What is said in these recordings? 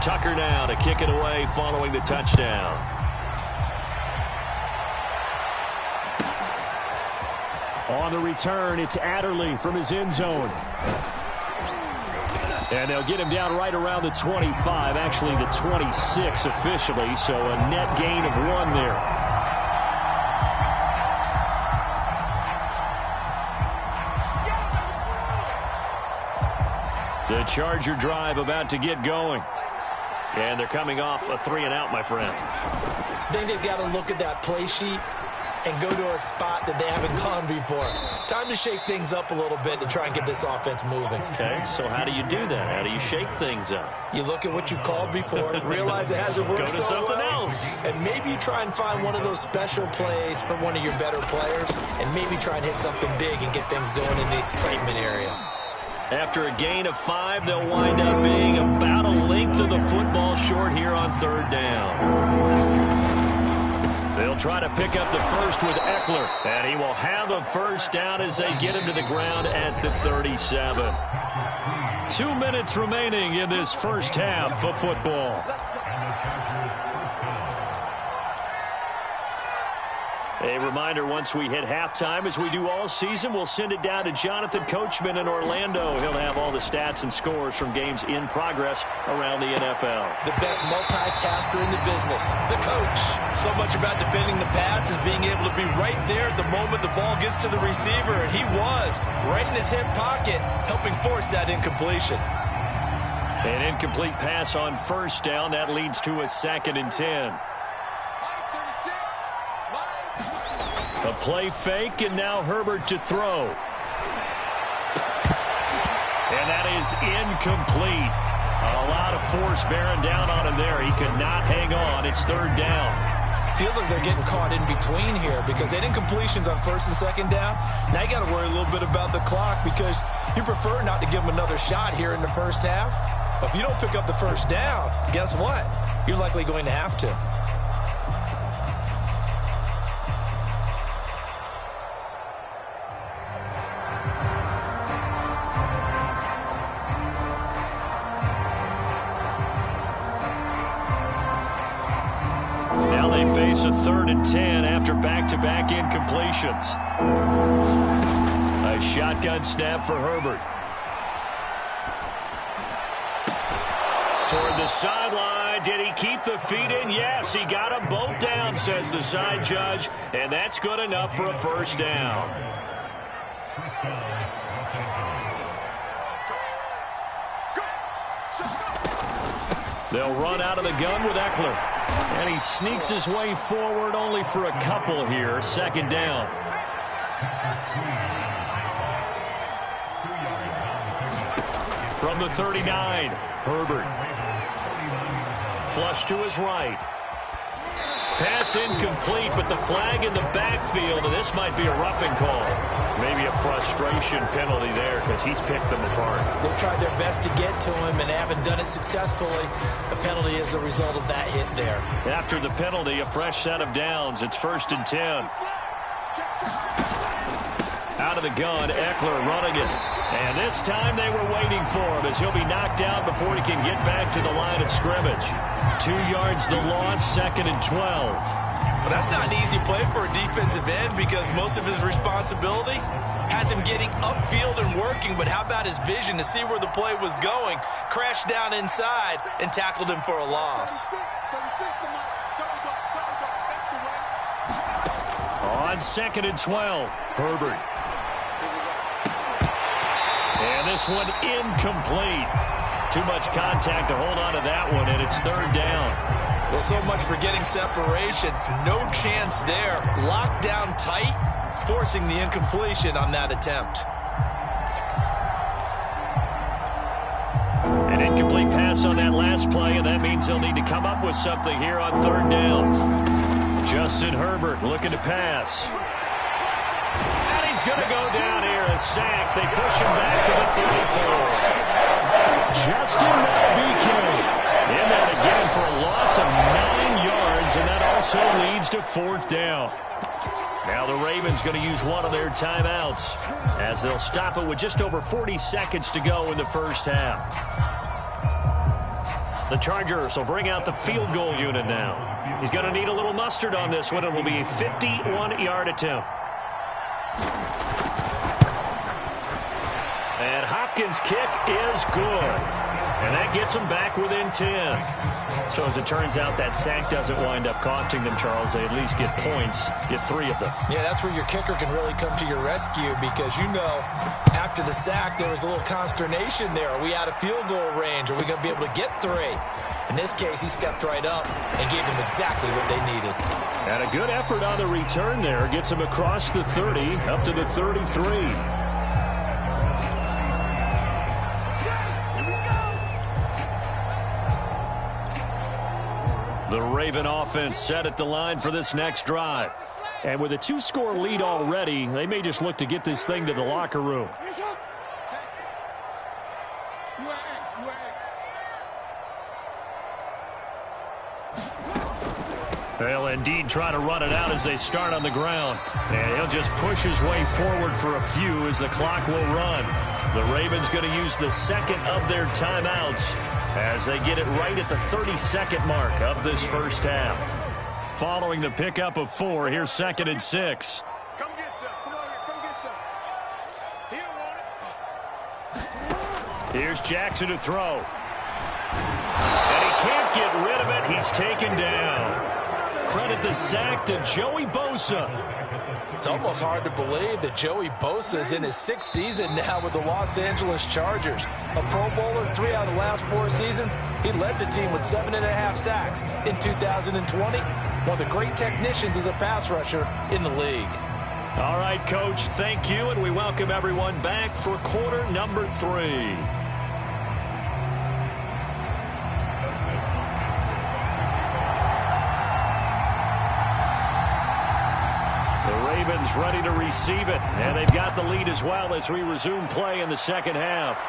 Tucker now to kick it away following the touchdown. On the return, it's Adderley from his end zone. And they'll get him down right around the 25, actually the 26 officially, so a net gain of 1 there. The Charger drive about to get going. And they're coming off a 3-and-out, my friend. I think they've got to look at that play sheet and go to a spot that they haven't gone before. Time to shake things up a little bit to try and get this offense moving. Okay, so how do you do that? How do you shake things up? You look at what you've called before, realize it hasn't worked so well. Go to something else. And maybe you try and find one of those special plays from one of your better players, and maybe try and hit something big and get things going in the excitement area. After a gain of 5, they'll wind up being about a length of the football short here on 3rd down. They'll try to pick up the first with Eckler, and he will have a first down as they get him to the ground at the 37. 2 minutes remaining in this first half of football. A reminder, once we hit halftime, as we do all season, we'll send it down to Jonathan Coachman in Orlando. He'll have all the stats and scores from games in progress around the NFL. The best multitasker in the business, the coach. So much about defending the pass is being able to be right there at the moment the ball gets to the receiver, and he was right in his hip pocket, helping force that incompletion. An incomplete pass on first down. That leads to a 2nd and 10. A play fake, and now Herbert to throw. And that is incomplete. A lot of force bearing down on him there. He could not hang on. It's 3rd down. Feels like they're getting caught in between here because they had incompletions on 1st and 2nd down. Now you got to worry a little bit about the clock because you prefer not to give them another shot here in the first half. But if you don't pick up the first down, guess what? You're likely going to have to. Face a 3rd and 10 after back-to-back incompletions. A shotgun snap for Herbert. Toward the sideline. Did he keep the feet in? Yes, he got them both down, says the side judge, and that's good enough for a first down. They'll run out of the gun with Eckler. And he sneaks his way forward only for a couple here. 2nd down. From the 39, Herbert. Flush to his right. Pass incomplete, but the flag in the backfield, and this might be a roughing call. Maybe a frustration penalty there because he's picked them apart. They've tried their best to get to him and haven't done it successfully. The penalty is a result of that hit there. After the penalty, a fresh set of downs. It's 1st and 10. Out of the gun, Eckler running it. And this time they were waiting for him as he'll be knocked out before he can get back to the line of scrimmage. 2 yards the loss, 2nd and 12. Well, that's not an easy play for a defensive end because most of his responsibility has him getting upfield and working, but how about his vision to see where the play was going, crashed down inside, and tackled him for a loss. On 2nd and 12, Herbert. And this one incomplete. Too much contact to hold on to that one, and it's 3rd down. Well, so much for getting separation. No chance there. Locked down tight, forcing the incompletion on that attempt. An incomplete pass on that last play, and that means they'll need to come up with something here on 3rd down. Justin Herbert looking to pass. And he's going to go down here, a sack. They push him back to the 34. Justin in that again for a loss of 9 yards, and that also leads to 4th down. Now the Ravens going to use one of their timeouts as they'll stop it with just over 40 seconds to go in the first half. The Chargers will bring out the field goal unit now. He's going to need a little mustard on this one. It will be a 51-yard attempt. And Hopkins' kick is good. And that gets them back within 10. So as it turns out, that sack doesn't wind up costing them, Charles. They at least get points, get 3 of them. Yeah, that's where your kicker can really come to your rescue because, you know, after the sack, there was a little consternation there. Are we out of field goal range? Are we going to be able to get 3? In this case, he stepped right up and gave them exactly what they needed. And a good effort on the return there. Gets them across the 30, up to the 33. The Raven offense set at the line for this next drive. And with a 2-score lead already, they may just look to get this thing to the locker room. They'll indeed try to run it out as they start on the ground. And he'll just push his way forward for a few as the clock will run. The Ravens going to use the second of their timeouts as they get it right at the 32nd mark of this first half. Following the pickup of 4, here's 2nd and 6. Come get some. Come on here. Come get some. He don't want it. Here's Jackson to throw. And he can't get rid of it. He's taken down. Credit the sack to Joey Bosa. It's almost hard to believe that Joey Bosa is in his 6th season now with the Los Angeles Chargers. A Pro Bowler 3 out of the last 4 seasons. He led the team with 7.5 sacks in 2020. One of the great technicians as a pass rusher in the league. All right, Coach, thank you, and we welcome everyone back for quarter number 3. Ravens ready to receive it, and they've got the lead as well as we resume play in the second half.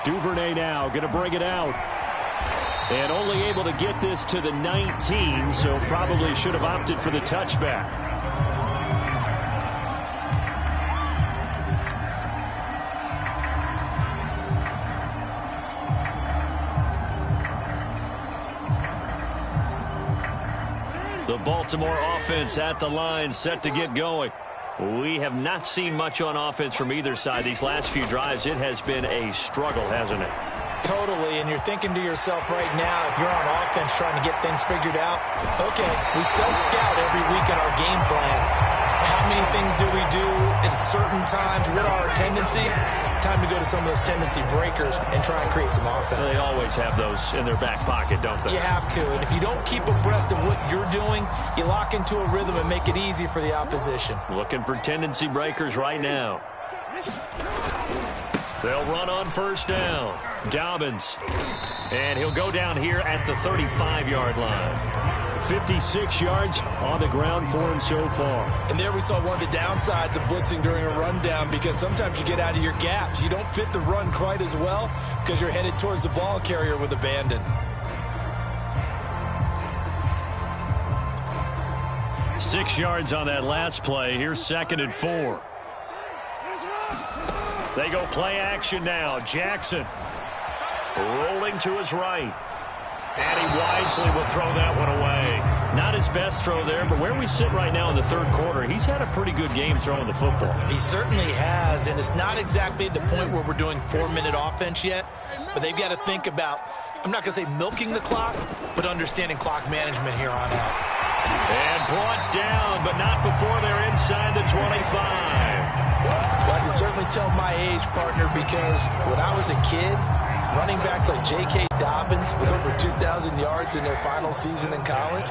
Duvernay now going to bring it out. And only able to get this to the 19, so probably should have opted for the touchback. The Baltimore offense at the line, set to get going. We have not seen much on offense from either side. These last few drives, it has been a struggle, hasn't it? Totally, and you're thinking to yourself right now, if you're on offense trying to get things figured out, okay, we self-scout every week in our game plan. How many things do we do at certain times? What are our tendencies? Time to go to some of those tendency breakers and try and create some offense. They always have those in their back pocket, don't they? You have to, and if you don't keep abreast of what you're doing, you lock into a rhythm and make it easy for the opposition. Looking for tendency breakers right now. They'll run on first down. Dobbins. And he'll go down here at the 35-yard line. 56 yards on the ground for him so far. And there we saw one of the downsides of blitzing during a rundown because sometimes you get out of your gaps. You don't fit the run quite as well because you're headed towards the ball carrier with abandon. Six yards on that last play. Here's 2nd and 4. They go play action now. Jackson rolling to his right. And he wisely will throw that one away. Not his best throw there, but where we sit right now in the third quarter, he's had a pretty good game throwing the football. He certainly has, and it's not exactly at the point where we're doing 4-minute offense yet, but they've got to think about, I'm not going to say milking the clock, but understanding clock management here on out. And brought down, but not before they're inside the 25. Well, I can certainly tell my age, partner, because when I was a kid, running backs like J.K. Dobbins with over 2,000 yards in their final season in college,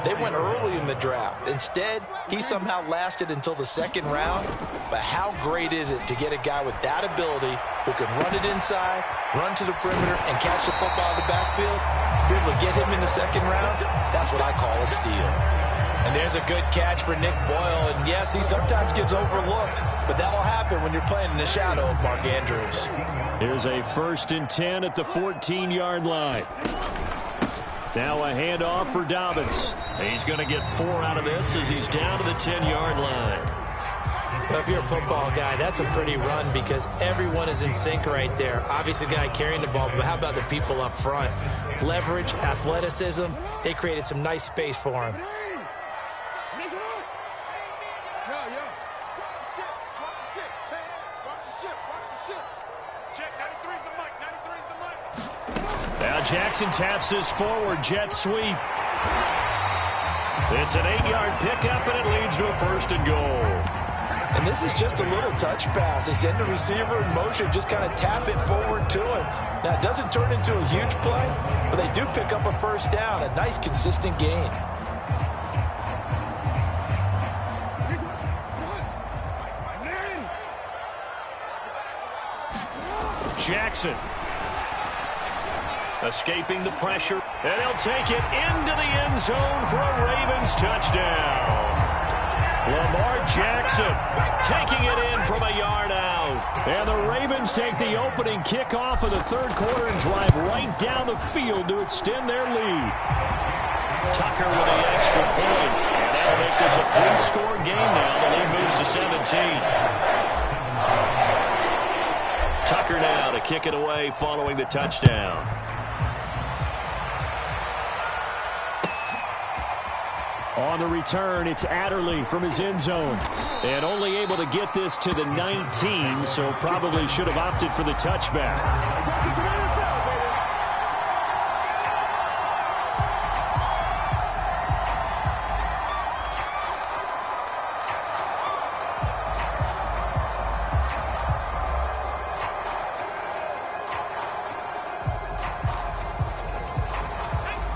they went early in the draft. Instead, he somehow lasted until the 2nd round. But how great is it to get a guy with that ability who can run it inside, run to the perimeter, and catch the football in the backfield? Be able to get him in the 2nd round, that's what I call a steal. And there's a good catch for Nick Boyle. And yes, he sometimes gets overlooked, but that'll happen when you're playing in the shadow of Mark Andrews. Here's a 1st and 10 at the 14-yard line. Now a handoff for Dobbins. He's going to get 4 out of this as he's down to the 10-yard line. Well, if you're a football guy, that's a pretty run because everyone is in sync right there. Obviously, the guy carrying the ball, but how about the people up front? Leverage, athleticism, they created some nice space for him. Now Jackson taps his forward jet sweep. It's an 8-yard pickup, and it leads to a 1st and goal. And this is just a little touch pass. They send the receiver in motion, just kind of tap it forward to him. Now, it doesn't turn into a huge play, but they do pick up a 1st down, a nice, consistent gain. Jackson escaping the pressure, and he'll take it into the end zone for a Ravens touchdown. Lamar Jackson taking it in from a yard out. And the Ravens take the opening kickoff of the 3rd quarter and drive right down the field to extend their lead. Tucker with the extra point. And that'll make this a 3-score game now. The lead moves to 17. Tucker now to kick it away following the touchdown. On the return, it's Adderley from his end zone. And only able to get this to the 19, so probably should have opted for the touchback.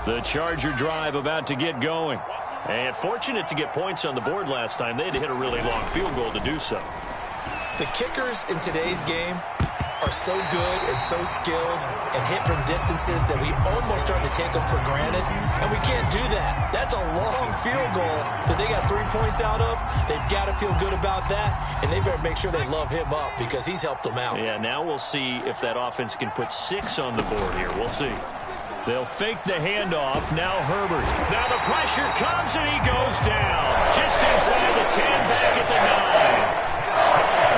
The Charger drive about to get going. And fortunate to get points on the board last time. They had to hit a really long field goal to do so. The kickers in today's game are so good and so skilled and hit from distances that we almost start to take them for granted. And we can't do that. That's a long field goal that they got 3 points out of. They've got to feel good about that. And they better make sure they love him up because he's helped them out. Yeah, now we'll see if that offense can put 6 on the board here. We'll see. They'll fake the handoff. Now Herbert. Now the pressure comes and he goes down. Just inside the 10, back at the 9.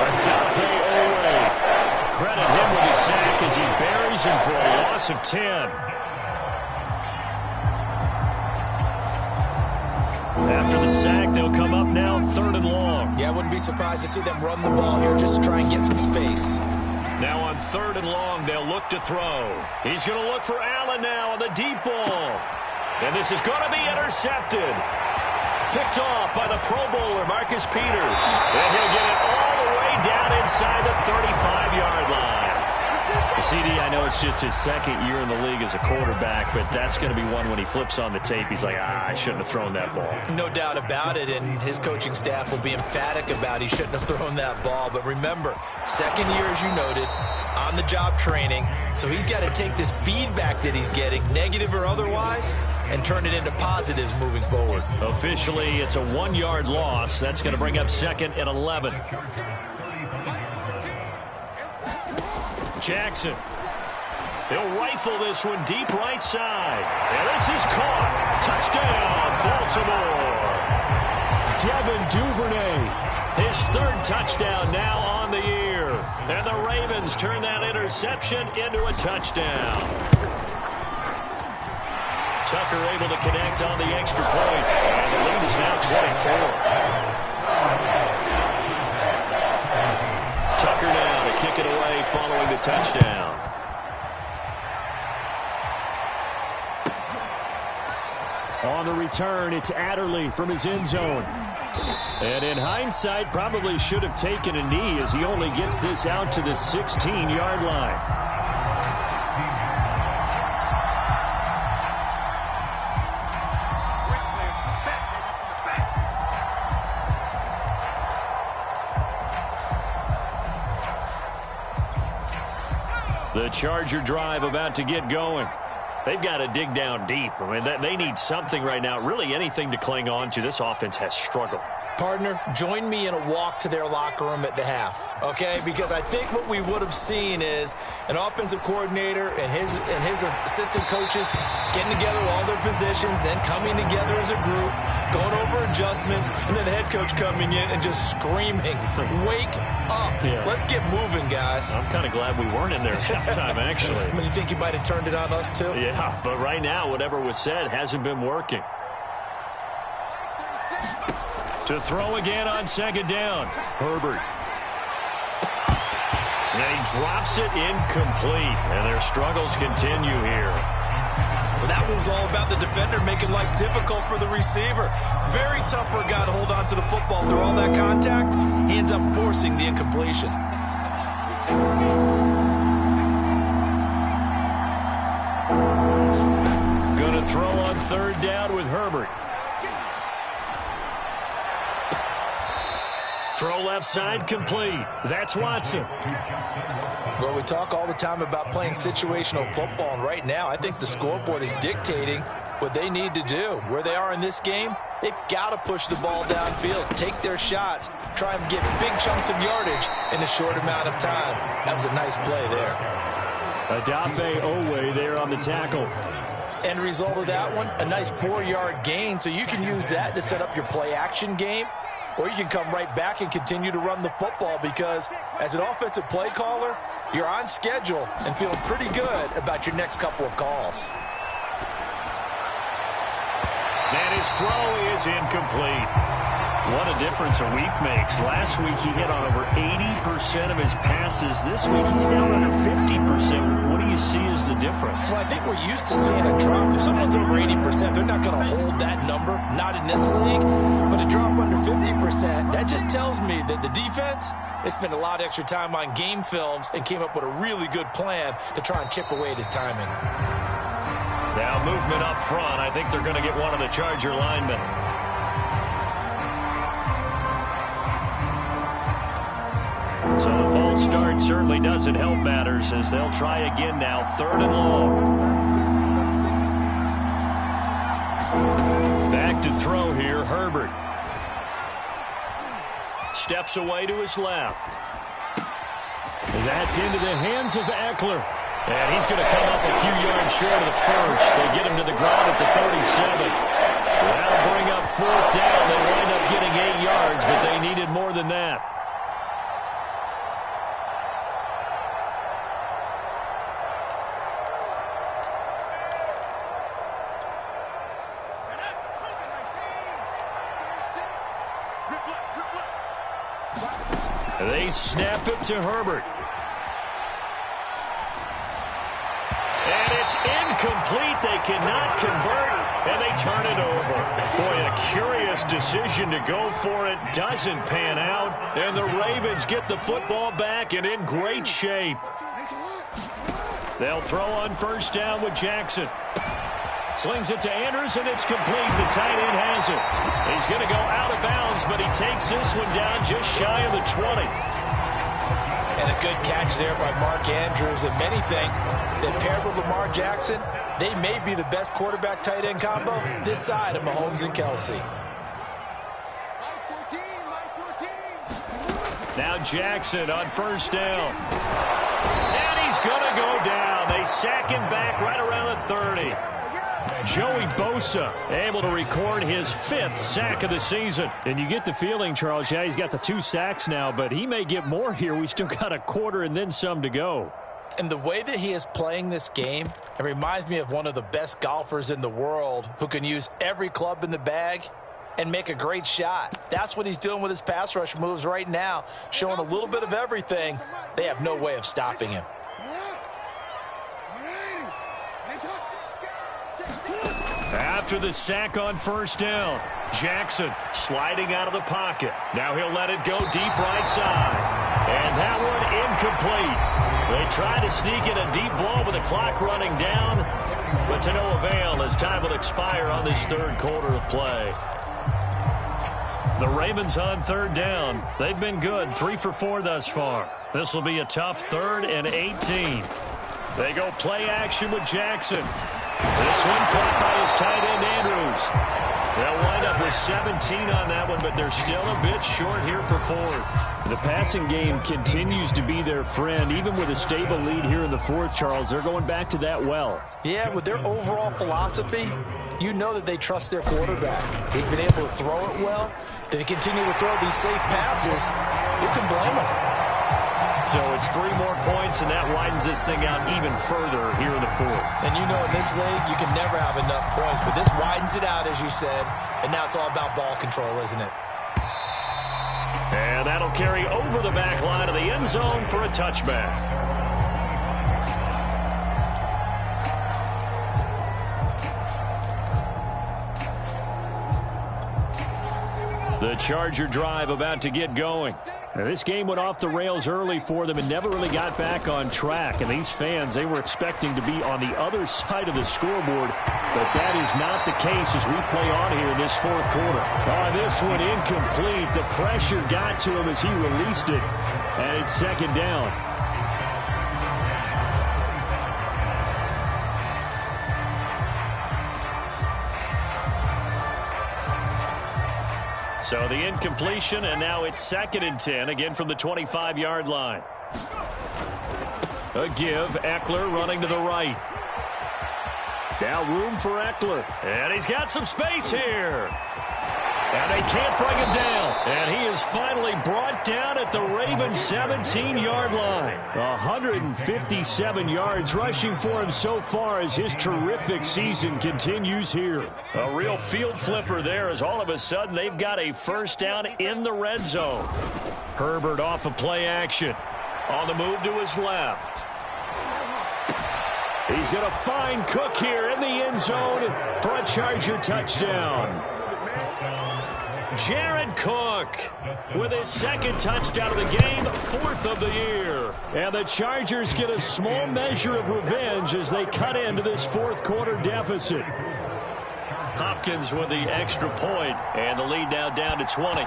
Odafe Owe. Credit him with his sack as he buries him for a loss of 10. After the sack, they'll come up now 3rd and long. Yeah, I wouldn't be surprised to see them run the ball here just to try and get some space. Now on 3rd and long, they'll look to throw. He's going to look for Allen now on the deep ball. And this is going to be intercepted. Picked off by the Pro Bowler, Marcus Peters. And he'll get it all the way down inside the 35-yard line. CD, I know it's just his 2nd year in the league as a quarterback, but that's going to be one when he flips on the tape. He's like, I shouldn't have thrown that ball. No doubt about it, and his coaching staff will be emphatic about he shouldn't have thrown that ball. But remember, 2nd year, as you noted, on-the-job training. So he's got to take this feedback that he's getting, negative or otherwise, and turn it into positives moving forward. Officially, it's a 1-yard loss. That's going to bring up 2nd and 11. Jackson. He'll rifle this one deep right side. And this is caught. Touchdown, Baltimore. Devin Duvernay. His 3rd touchdown now on the year. And the Ravens turn that interception into a touchdown. Tucker able to connect on the extra point. And the lead is now 24. Tucker now to kick it away following the touchdown. On the return, it's Adderley from his end zone. And in hindsight, probably should have taken a knee as he only gets this out to the 16-yard line. The Charger drive about to get going. They've got to dig down deep. I mean, they need something right now, really anything to cling on to. This offense has struggled. Partner, join me in a walk to their locker room at the half, okay? Because I think what we would have seen is an offensive coordinator and his assistant coaches getting together all their positions, then coming together as a group, going over adjustments, and then the head coach coming in and just screaming, "Wake up. Yeah. Let's get moving, guys." I'm kind of glad we weren't in there at halftime, actually. You think you might have turned it on us, too? Yeah, but right now, whatever was said hasn't been working. To throw again on second down. Herbert. And he drops it incomplete. And their struggles continue here. Well, that was all about the defender making life difficult for the receiver. Very tough for a guy to hold on to the football through all that contact. He ends up forcing the incompletion. Going to throw on third down with Herbert. Throw left side complete. That's Watson. Well, we talk all the time about playing situational football, and right now I think the scoreboard is dictating what they need to do. Where they are in this game, they've got to push the ball downfield, take their shots, try and get big chunks of yardage in a short amount of time. That was a nice play there. Adafe Owe there on the tackle. End result of that one, a nice 4-yard gain, so you can use that to set up your play-action game. Or you can come right back and continue to run the football because as an offensive play caller, you're on schedule and feeling pretty good about your next couple of calls. And his throw is incomplete. What a difference a week makes. Last week he hit on over 80% of his passes. This week he's down under 50%. What do you see as the difference? Well, I think we're used to seeing a drop. If someone's over 80%, they're not going to hold that number, not in this league. But a drop under 50%, that just tells me that the defense, they spent a lot of extra time on game films and came up with a really good plan to try and chip away at his timing. Now movement up front. I think they're going to get one of the Charger linemen. So the false start certainly doesn't help matters as they'll try again now, third and long. Back to throw here, Herbert. Steps away to his left. That's into the hands of Eckler. And he's going to come up a few yards short of the first. They get him to the ground at the 37. That'll bring up fourth down. They wind up getting 8 yards, but they needed more than that. They snap it to Herbert. And it's incomplete. They cannot convert, and they turn it over. Boy, a curious decision to go for it. Doesn't pan out, and the Ravens get the football back and in great shape. They'll throw on first down with Jackson. Slings it to Andrews, and it's complete. The tight end has it. He's going to go out of bounds, but he takes this one down just shy of the 20. And a good catch there by Mark Andrews. And many think that paired with Lamar Jackson, they may be the best quarterback-tight end combo this side of Mahomes and Kelsey. Now Jackson on first down. And he's going to go down. They sack him back right around the 30. Joey Bosa able to record his 5th sack of the season. And you get the feeling, Charles, yeah, he's got the 2 sacks now, but he may get more here. We still got a quarter and then some to go. And the way that he is playing this game, it reminds me of one of the best golfers in the world who can use every club in the bag and make a great shot. That's what he's doing with his pass rush moves right now, showing a little bit of everything. They have no way of stopping him. After the sack on first down, Jackson sliding out of the pocket. Now he'll let it go deep right side. And that one incomplete. They try to sneak in a deep ball with the clock running down, but to no avail as time will expire on this third quarter of play. The Ravens on third down. They've been good, 3 for 4 thus far. This will be a tough 3rd and 18. They go play action with Jackson. This one caught by his tight end, Andrews. They'll wind up with 17 on that one, but they're still a bit short here for fourth. The passing game continues to be their friend. Even with a stable lead here in the fourth, Charles, they're going back to that well. Yeah, with their overall philosophy, you know that they trust their quarterback. They've been able to throw it well. They continue to throw these safe passes. Who can blame them? So it's 3 more points, and that widens this thing out even further here in the fourth. And you know in this league, you can never have enough points, but this widens it out, as you said, and now it's all about ball control, isn't it? And that'll carry over the back line of the end zone for a touchback. The Charger drive about to get going. Now, this game went off the rails early for them and never really got back on track. And these fans, they were expecting to be on the other side of the scoreboard. But that is not the case as we play on here in this fourth quarter. This one incomplete. The pressure got to him as he released it. And it's second down. So the incompletion, and now it's 2nd and 10, again from the 25-yard line. A give, Eckler running to the right. Now room for Eckler, and he's got some space here. And they can't bring him down. And he is finally brought down at the Ravens' 17-yard line. 157 yards rushing for him so far as his terrific season continues here. A real field flipper there as all of a sudden they've got a first down in the red zone. Herbert off of play action. On the move to his left. He's going to find Cook here in the end zone for a Charger touchdown. Jared Cook with his 2nd touchdown of the game, 4th of the year. And the Chargers get a small measure of revenge as they cut into this fourth quarter deficit. Hopkins with the extra point, and the lead now down to 20.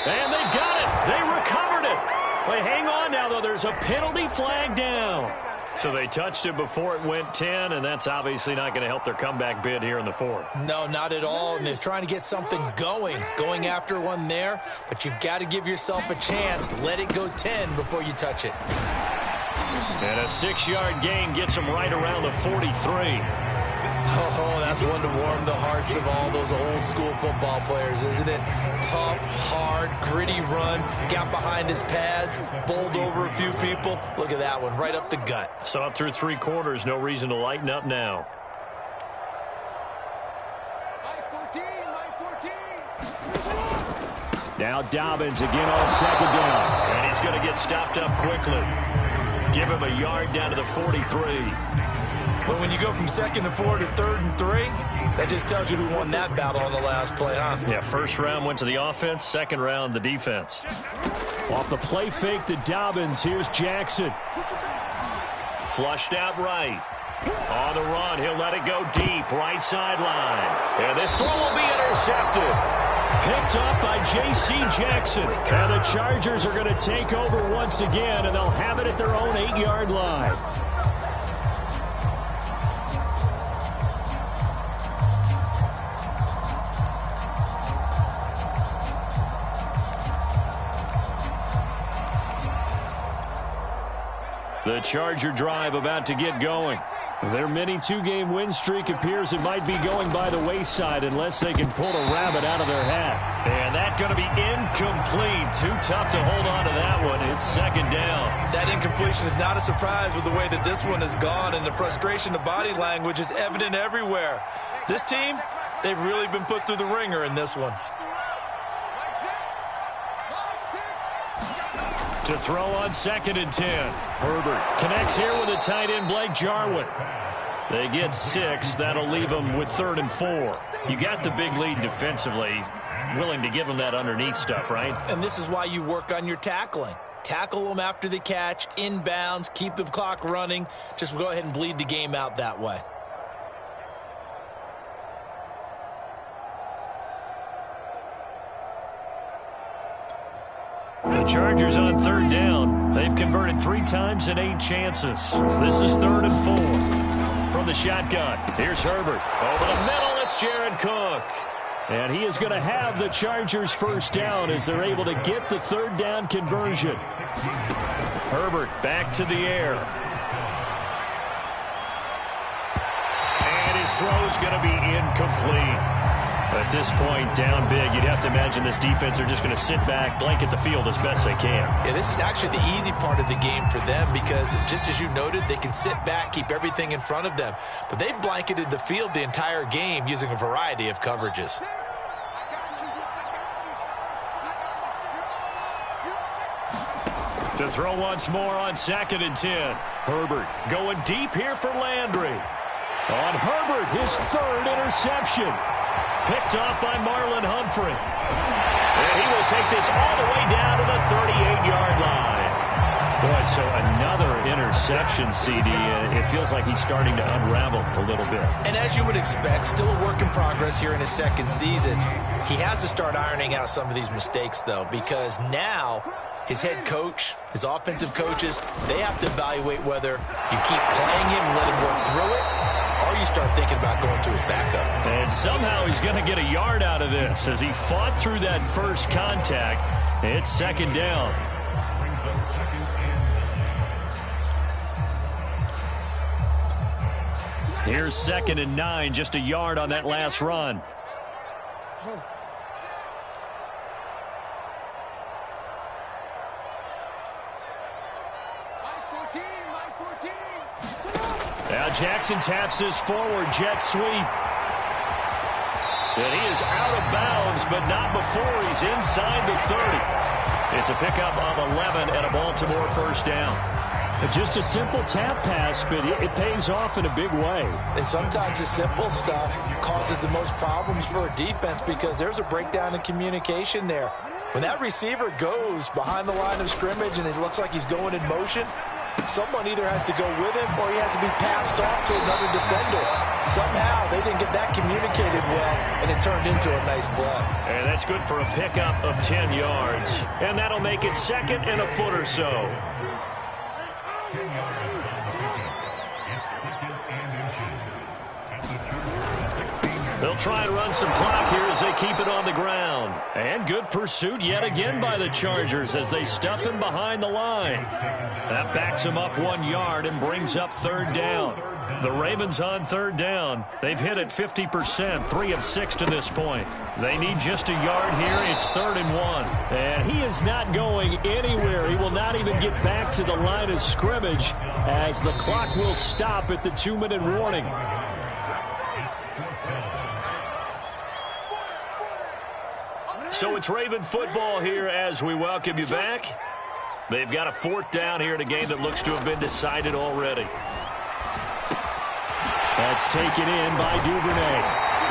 And they've got it. They recovered it. They hang on now, though. There's a penalty flag down. So they touched it before it went 10, and that's obviously not going to help their comeback bid here in the fourth. No, not at all, and they're trying to get something going after one there, but you've got to give yourself a chance. Let it go 10 before you touch it. And a 6-yard gain gets them right around the 43. Oh, that's one to warm the hearts of all those old school football players, isn't it? Tough, hard, gritty run, got behind his pads, bowled over a few people. Look at that one, right up the gut. So up through 3 quarters, no reason to lighten up now. Now Dobbins again on 2nd down. And he's going to get stopped up quickly. Give him a yard down to the 43. But when you go from 2nd and 4 to 3rd and 3, that just tells you who won that battle on the last play, huh? Yeah, first round went to the offense, second round the defense. Off the play fake to Dobbins, here's Jackson. Flushed out right. On the run, he'll let it go deep, right sideline. And this throw will be intercepted. Picked up by J.C. Jackson. And the Chargers are going to take over once again, and they'll have it at their own 8-yard line. The Charger drive about to get going. Their mini 2-game win streak appears it might be going by the wayside unless they can pull a rabbit out of their hat. And that's going to be incomplete. Too tough to hold on to that one. It's 2nd down. That incompletion is not a surprise with the way that this one has gone, and the frustration of body language is evident everywhere. This team, they've really been put through the ringer in this one. To throw on 2nd and 10. Herbert connects here with a tight end, Blake Jarwin. They get 6. That'll leave them with 3rd and 4. You got the big lead defensively. Willing to give them that underneath stuff, right? And this is why you work on your tackling. Tackle them after the catch, inbounds, keep the clock running. Just go ahead and bleed the game out that way. The Chargers on 3rd down. They've converted 3 times in 8 chances. This is 3rd and 4. from the shotgun. Here's Herbert. Over the middle, it's Jared Cook. And he is going to have the Chargers first down as they're able to get the third down conversion. Herbert back to the air. And his throw is going to be incomplete. At this point, down big, you'd have to imagine this defense are just going to sit back, blanket the field as best they can. Yeah, this is actually the easy part of the game for them because, just as you noted, they can sit back, keep everything in front of them. But they've blanketed the field the entire game using a variety of coverages. To throw once more on 2nd and 10. Herbert going deep here for Landry. On Herbert, his third interception. Picked off by Marlon Humphrey. And he will take this all the way down to the 38-yard line. Boy, so another interception, CD. It feels like he's starting to unravel a little bit. And as you would expect, still a work in progress here in his second season. He has to start ironing out some of these mistakes, though, because now his head coach, his offensive coaches, they have to evaluate whether you keep playing him and let him work through it, or you start thinking about going to his backup. And somehow he's going to get a yard out of this as he fought through that first contact. It's 2nd down. Here's 2nd and 9, just a yard on that last run. Now Jackson taps this forward jet sweep. And he is out of bounds, but not before he's inside the 30. It's a pickup of 11 and a Baltimore first down. Just a simple tap pass, but it pays off in a big way. And sometimes the simple stuff causes the most problems for a defense because there's a breakdown in communication there. When that receiver goes behind the line of scrimmage and it looks like he's going in motion, someone either has to go with him or he has to be passed off to another defender. Somehow they didn't get that communicated well, and it turned into a nice play. And that's good for a pickup of 10 yards. And that'll make it 2nd and a foot or so. They'll try and run some clock here as they keep it on the ground. And good pursuit yet again by the Chargers as they stuff him behind the line. That backs him up 1 yard and brings up 3rd down. The Ravens on 3rd down. They've hit it 50%, 3 of 6 to this point. They need just a yard here. It's 3rd and 1. And he is not going anywhere. He will not even get back to the line of scrimmage as the clock will stop at the 2-minute warning. So it's Raven football here as we welcome you back. They've got a 4th down here in a game that looks to have been decided already. That's taken in by Duvernay.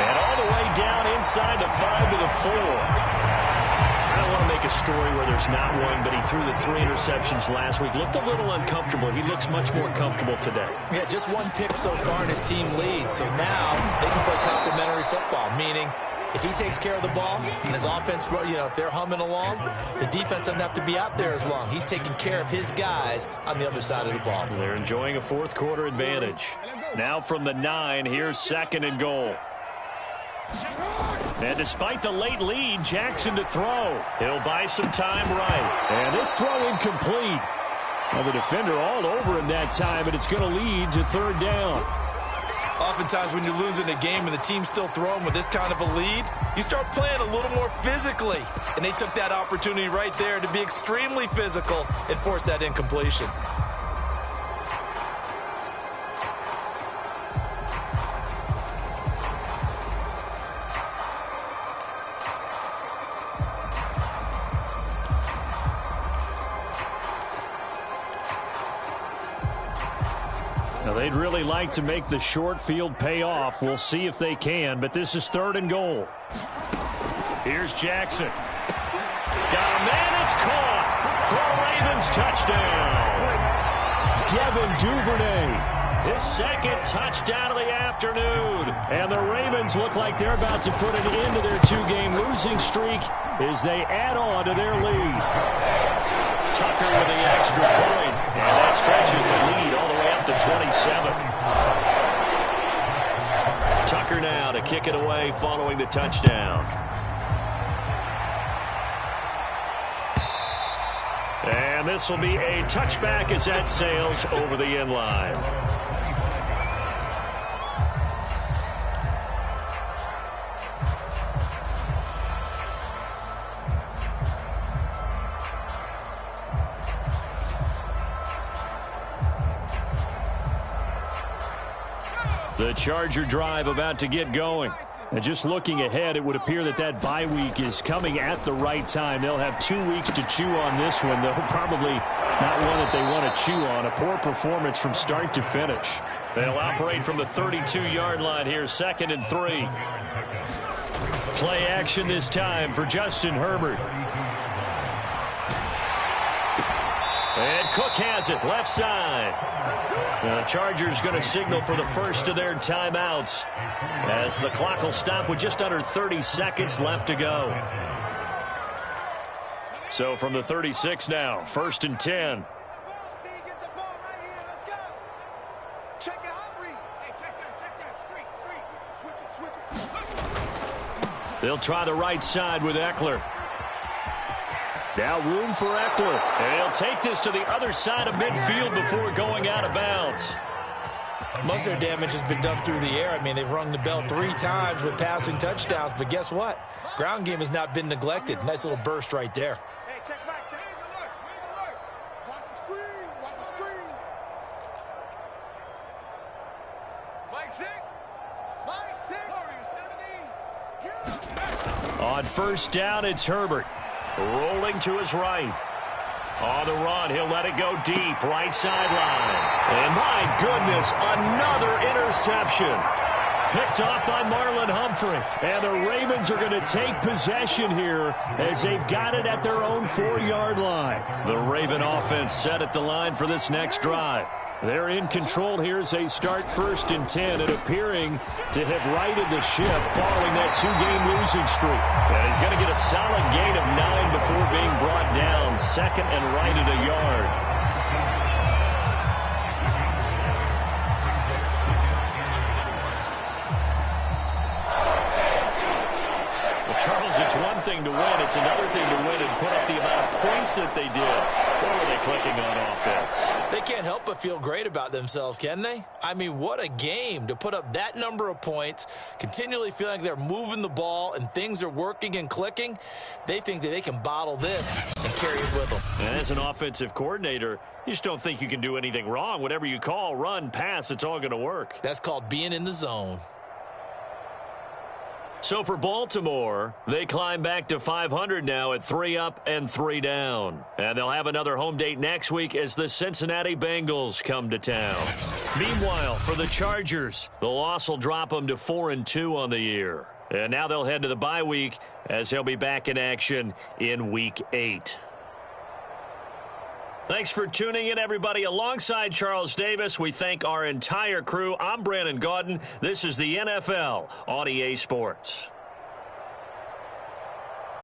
And all the way down inside the 5 to the 4. I don't want to make a story where there's not one, but he threw the 3 interceptions last week. Looked a little uncomfortable. He looks much more comfortable today. Yeah, just 1 pick so far and his team leads. So now they can play complementary football, meaning if he takes care of the ball and his offense, if they're humming along, the defense doesn't have to be out there as long. He's taking care of his guys on the other side of the ball. They're enjoying a 4th quarter advantage. Now from the 9, here's 2nd and goal. And despite the late lead, Jackson to throw. He'll buy some time right. And this throw incomplete. Now the defender all over him that time, but it's going to lead to 3rd down. Oftentimes when you're losing a game and the team's still throwing with this kind of a lead, you start playing a little more physically. And they took that opportunity right there to be extremely physical and force that incompletion. Now they'd really like to make the short field pay off. We'll see if they can, but this is 3rd and goal. Here's Jackson. Got a man, it's caught for a Ravens touchdown. Devin Duvernay. His 2nd touchdown of the afternoon. And the Ravens look like they're about to put an end to their 2-game losing streak as they add on to their lead. Tucker with the extra point. And that stretches the lead all the way up to 27. to kick it away following the touchdown. And this will be a touchback as that sails over the end line. The Charger drive about to get going. And just looking ahead, it would appear that that bye week is coming at the right time. They'll have 2 weeks to chew on this one, though probably not one that they want to chew on. A poor performance from start to finish. They'll operate from the 32-yard line here, 2nd and 3. Play action this time for Justin Herbert. And Cook has it, left side. The Chargers going to signal for the first of their timeouts as the clock will stop with just under 30 seconds left to go. So from the 36 now, 1st and 10. They'll try the right side with Eckler. Now room for Eckler. And he'll take this to the other side of midfield before going out of bounds. Most of their damage has been done through the air. I mean, they've rung the bell 3 times with passing touchdowns. But guess what? Ground game has not been neglected. Nice little burst right there. Hey, check back, check. Alert. Watch the screen. Watch the screen. Mike 6. Mike 6. On first down, it's Herbert. Rolling to his right. On the run, he'll let it go deep, right sideline. And my goodness, another interception. Picked off by Marlon Humphrey. And the Ravens are going to take possession here as they've got it at their own 4-yard line. The Raven offense set at the line for this next drive. They're in control here as they start 1st and 10 and appearing to have righted the ship following that 2-game losing streak. And he's going to get a solid gain of 9 before being brought down, 2nd and right at a yard. Well, Charles, it's one thing to win. It's another thing to win and put up the amount of points that they did. What were they clicking on offense? They can't help but feel great about themselves, can they? I mean, what a game to put up that number of points, continually feeling like they're moving the ball and things are working and clicking. They think that they can bottle this and carry it with them. And as an offensive coordinator, you just don't think you can do anything wrong. Whatever you call, run, pass, it's all going to work. That's called being in the zone. So for Baltimore, they climb back to 500 now at 3 up and 3 down. And they'll have another home date next week as the Cincinnati Bengals come to town. Meanwhile, for the Chargers, the loss will drop them to 4-2 on the year. And now they'll head to the bye week as they'll be back in action in Week 8. Thanks for tuning in, everybody. Alongside Charles Davis, we thank our entire crew. I'm Brandon Gaudin. This is the NFL on EA Sports.